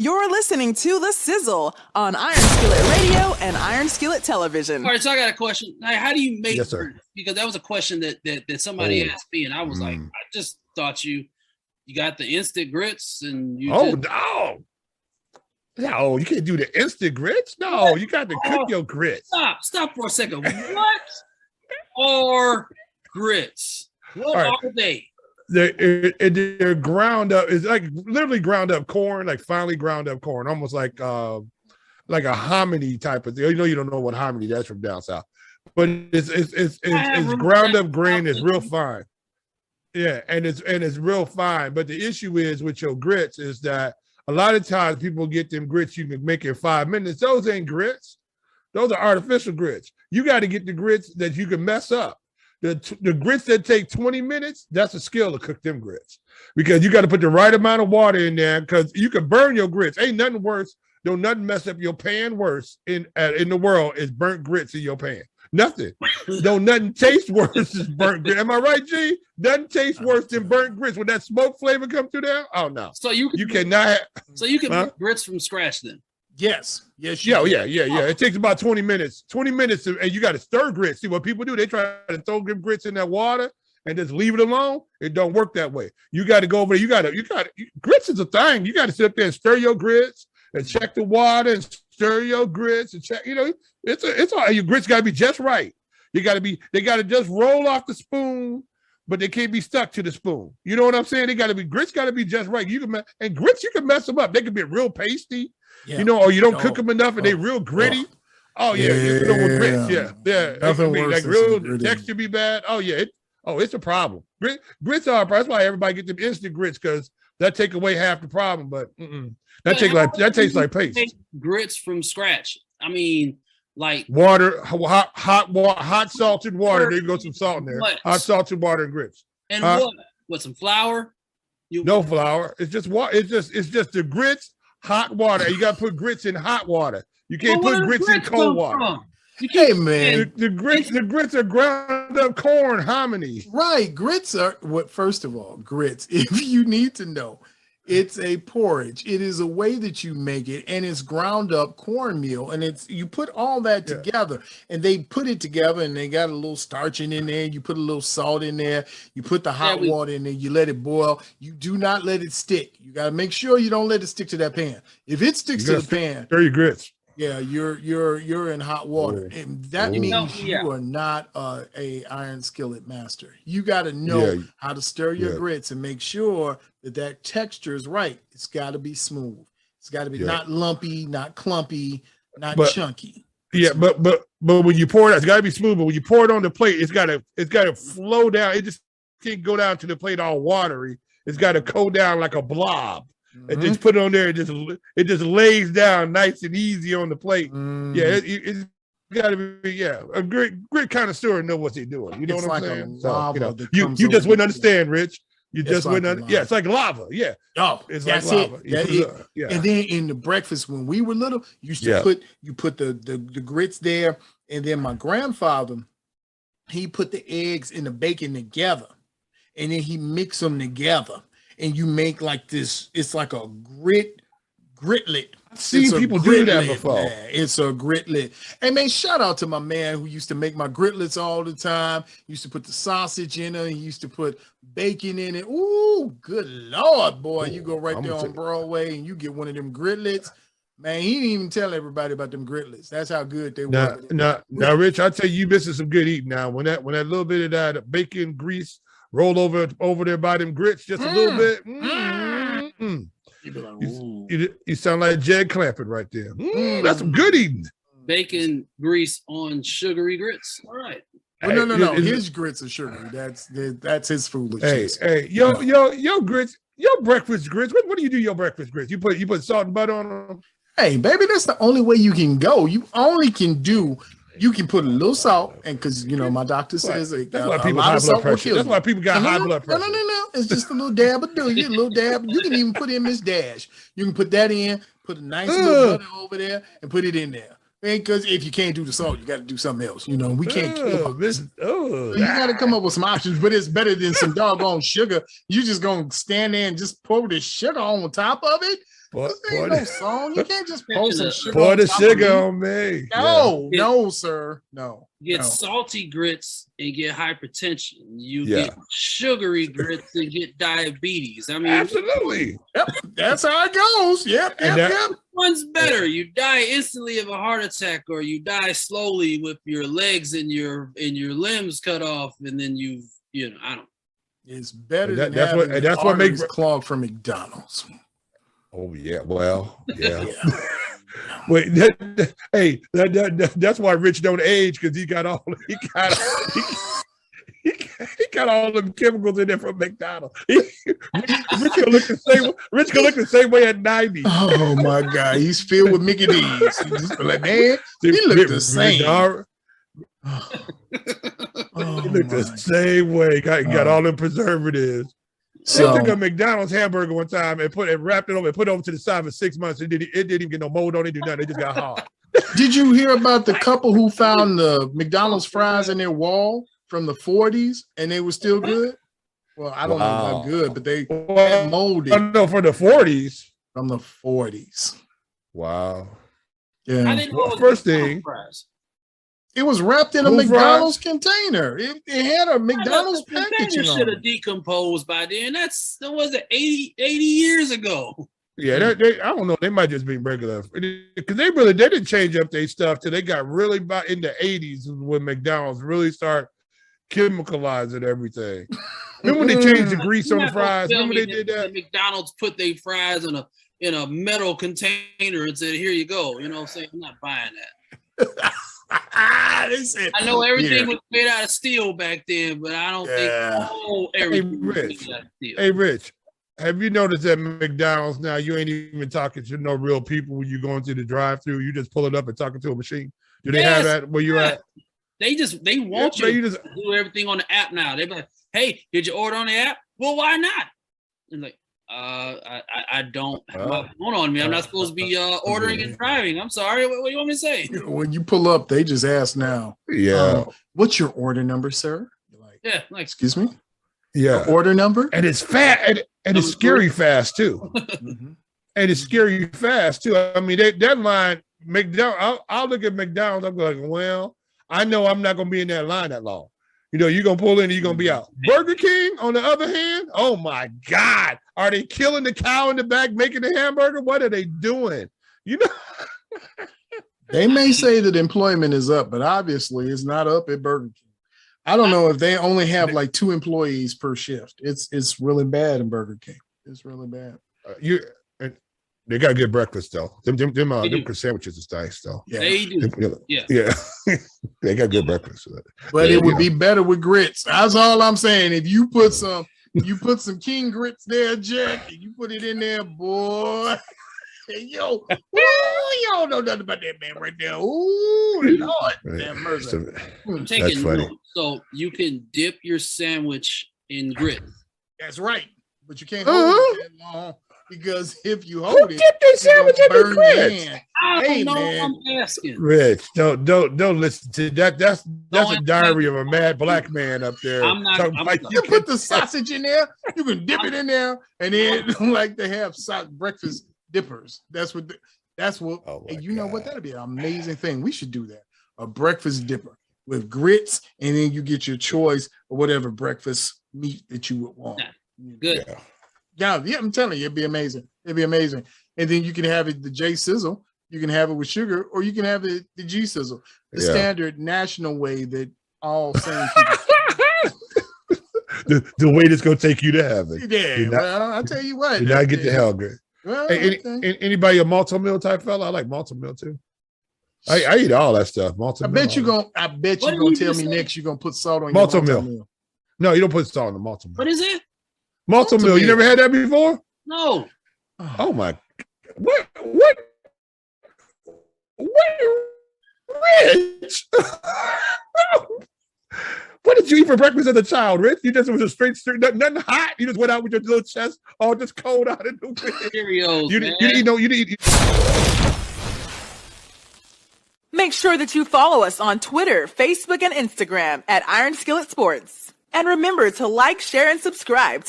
You're listening to The Sizzle on Iron Skillet Radio and Iron Skillet Television. All right, so I got a question. Like, how do you make sir. Because that was a question that somebody asked me, and I was like, I just thought you got the instant grits and you No, you can't do the instant grits. No, you got to cook your grits. Stop for a second. What are grits? What are they? They're ground up. It's like literally ground up corn, like finely ground up corn, almost like a hominy type of thing. You don't know what hominy that's from down south, but it's ground up grain. It's real fine. Yeah, and it's real fine. But the issue is with your grits is that a lot of times people get them grits you can make in 5 minutes. Those ain't grits. Those are artificial grits. You got to get the grits that you can mess up. The grits that take 20 minutes, that's a skill to cook them grits, because you got to put the right amount of water in there, because you can burn your grits. Ain't nothing worse. Don't nothing mess up your pan worse in the world is burnt grits in your pan. Nothing. Don't nothing taste worse than burnt grits. Am I right, G? Nothing tastes worse than burnt grits. When that smoke flavor come through there, oh no. So you cannot have, make grits from scratch then. Yes. Yeah. It takes about 20 minutes. 20 minutes, and you got to stir grits. See what people do? They try to throw them grits in that water and just leave it alone. It don't work that way. You got to go over there. Grits is a thing. You got to sit up there and stir your grits and check the water and stir your grits and check. It's all your grits got to be just right. They got to just roll off the spoon, but they can't be stuck to the spoon. You know what I'm saying? Grits got to be just right. Grits, you can mess them up. They can be real pasty. Yeah. Or you don't cook them enough and they real gritty. With grits, nothing worse. Like real texture be bad. It's a problem. Grits are a problem. That's why everybody get them instant grits, because that take away half the problem. But that tastes like paste. Grits from scratch. I mean, like water, hot salted water. There you go, some salt in there. Hot salted water and grits. And what? Some flour? No flour. It's just water. It's just the grits. Hot water. You got to put grits in hot water. You can't put grits in cold water. Hey, man. The grits are ground up corn, hominy. Right. Grits are what? First of all, grits, if you need to know, it's a porridge. It is a way that you make it, and it's ground up cornmeal, and you put all that together, and they put it together, and they got a little starching in there. You put a little salt in there. You put the hot water in there. You let it boil. You do not let it stick. You got to make sure you don't let it stick to that pan. If it sticks to the pan, stir your grits. Yeah, you're in hot water, and that means you are not a iron skillet master. You got to know how to stir your grits and make sure that texture is right. It's got to be smooth. It's got to be not lumpy, not clumpy, not chunky. Yeah, but when you pour it out, it's got to be smooth. But when you pour it on the plate, it's got to flow down. It just can't go down to the plate all watery. It's got to go down like a blob. And just put it on there. It just lays down nice and easy on the plate. Yeah, it's got to be. Yeah, a great connoisseur know what they're doing. You know what I'm saying? So, you just wouldn't understand, Rich. You just wouldn't. Yeah, it's like lava. Yeah. Oh, it's like lava. Yeah. And then in the breakfast when we were little, you used to put the grits there, and then my grandfather, he put the eggs and the bacon together, and then he mixed them together. And you make like this, it's like a gritlet. I've seen people do that before. Man. It's a gritlet. Hey man, shout out to my man who used to make my gritlets all the time. He used to put the sausage in it. He used to put bacon in it. Ooh, good Lord, boy. You go right there on Broadway and you get one of them gritlets. Man, he didn't even tell everybody about them gritlets. That's how good they were. Now, Rich, I tell you missing some good eating now. When that little bit of that bacon grease roll over there by them grits just a little bit. You sound like Jed Clampett right there. That's some good eating. Bacon grease on sugary grits. All right. Well, no. His grits are sugary. That's his foolishness. Hey, yo grits, your breakfast grits. What do you do your breakfast grits? You put salt and butter on them? Hey, baby, that's the only way you can go. You can put a little salt, and because my doctor says that's why people high blood pressure. That's why people got high blood pressure. No. It's just a little dab of do you, a little dab. You can even put in Miss Dash. You can put that in, put a nice little butter over there, and put it in there. Because if you can't do the salt, you got to do something else. We can't. You got to come up with some options, but it's better than some doggone sugar. You just gonna stand there and just pour the sugar on top of it. Pour, This ain't no song. You can't just pour some sugar. Pour on the top sugar of on me. No, no, sir. No. Get no. salty grits and get hypertension. You Yeah. get sugary grits and get diabetes. I mean, Absolutely. Yep, that's how it goes. Yep, And yep, that- yep. one's better. You die instantly of a heart attack, or you die slowly with your legs and your limbs cut off, and then I don't. It's better And that- than that's having what- and that's what arteries makes- clogged from McDonald's. Oh yeah, well, yeah. Yeah. Wait, that's why Rich don't age, because he got all them chemicals in there from McDonald's. Rich gonna look the same way at 90. Oh my God, he's filled with Mickey D's. He's just like, man, he looked the same. He looked the same way. Got all them preservatives. So They took a McDonald's hamburger one time and wrapped it over and put it over to the side for 6 months. It didn't even get no mold on it. Do nothing. It just got hard. did you hear about the couple who found the McDonald's fries in their wall from the 40s and they were still good? Well, I don't know about good, but they had molded I know for the 40s. from the 40s. Wow. Yeah. I didn't know it was First McDonald's thing. fries. It was wrapped in a Who McDonald's container. It had a McDonald's The container packaging on should it. have decomposed by then. That was it 80 years ago. Yeah, I don't know. They might just be regular because they didn't change up their stuff till they got really about in the 80s when McDonald's really start chemicalizing everything. Remember when they changed the grease on the fries? Remember they did that? McDonald's put their fries in a metal container and said, "Here you go." You know what I'm saying? I'm not buying that. They said, I know everything "Here." was made out of steel back then, but I don't Yeah. think everything was made out of steel. Hey, Rich, have you noticed at McDonald's now you ain't even talking to no real people when you going through the drive-through? You just pull it up and talking to a machine. Do they have that where you're at? They want Yeah, you you to do everything on the app now. They be like, "Hey, did you order on the app?" Well, why not? And like, I don't have my phone on me. I'm not supposed to be ordering and driving. I'm sorry. What do you want me to say? When you pull up, they just ask now, Yeah, what's your order number, sir? You're like, Yeah, like excuse me? yeah. Order number? And it's fast, and it's scary fast too. Mhm. And it's scary fast too. I mean, that line, McDonald's. I'll look at McDonald's. I'm like, well, I know I'm not gonna be in that line that long. You know, you're gonna pull in and you're gonna be out. Burger King, on the other hand, oh my God, are they killing the cow in the back making the hamburger? What are they doing? You know, They may say that employment is up, but obviously it's not up at Burger King. I don't know if they only have like 2 employees per shift. It's really bad in Burger King. It's really bad. They got good breakfast though. Them sandwiches is nice though. Yeah. they do. Yeah. They got good breakfast. But Yeah, it would yeah. be better with grits. That's all I'm saying. If you put some king grits there, Jack, and you put it in there, boy. Yo, ooh, you don't know nothing about that man right there. Ooh, Lord, damn mercy. I'm That's taking funny. notes. So you can dip your sandwich in grit. That's right. But you can't hold it that long because if you hold it, Dip their sandwich in the burn your grits. hand. I Hey, don't know man. what I'm asking. Rich, don't listen to that. That's Don't a diary of a mad black man up there. I'm not- talking I'm about not- You can put the sausage in there. You can dip it in there, and then like they have breakfast dippers. That's what. Oh my and you know what? God. That'd be an amazing thing. We should do that. A breakfast dipper with grits, and then you get your choice of whatever breakfast meat that you would want. Good. Yeah. Yeah, I'm telling you, it'd be amazing. It'd be amazing. And then you can have it the J Sizzle. You can have it with sugar, or you can have it the G Sizzle, the Yeah. standard national way that all sane people. The way it's gonna take you to heaven. Yeah, You're not- well, I'll tell you what. You not get the hungry. Well, Hey, okay. anybody a malto meal type fella? I like malto meal too. I eat all that stuff. Malto I meal. bet you gonna. I bet What you did gonna you tell just me say? next. You're gonna put salt on Malto your meal. No, you don't put salt in the malto meal. What is it? Malto Malto meal. You meal. never had that before? No. Oh my! What? Rich? What did you eat for breakfast as a child, Rich? You just was a straight, nothing hot. You just went out with your little chest all just cold out in the wind. Cheerios, You man. didn't eat. Make sure that you follow us on Twitter, Facebook, and Instagram at Iron Skillet Sports. And remember to like, share, and subscribe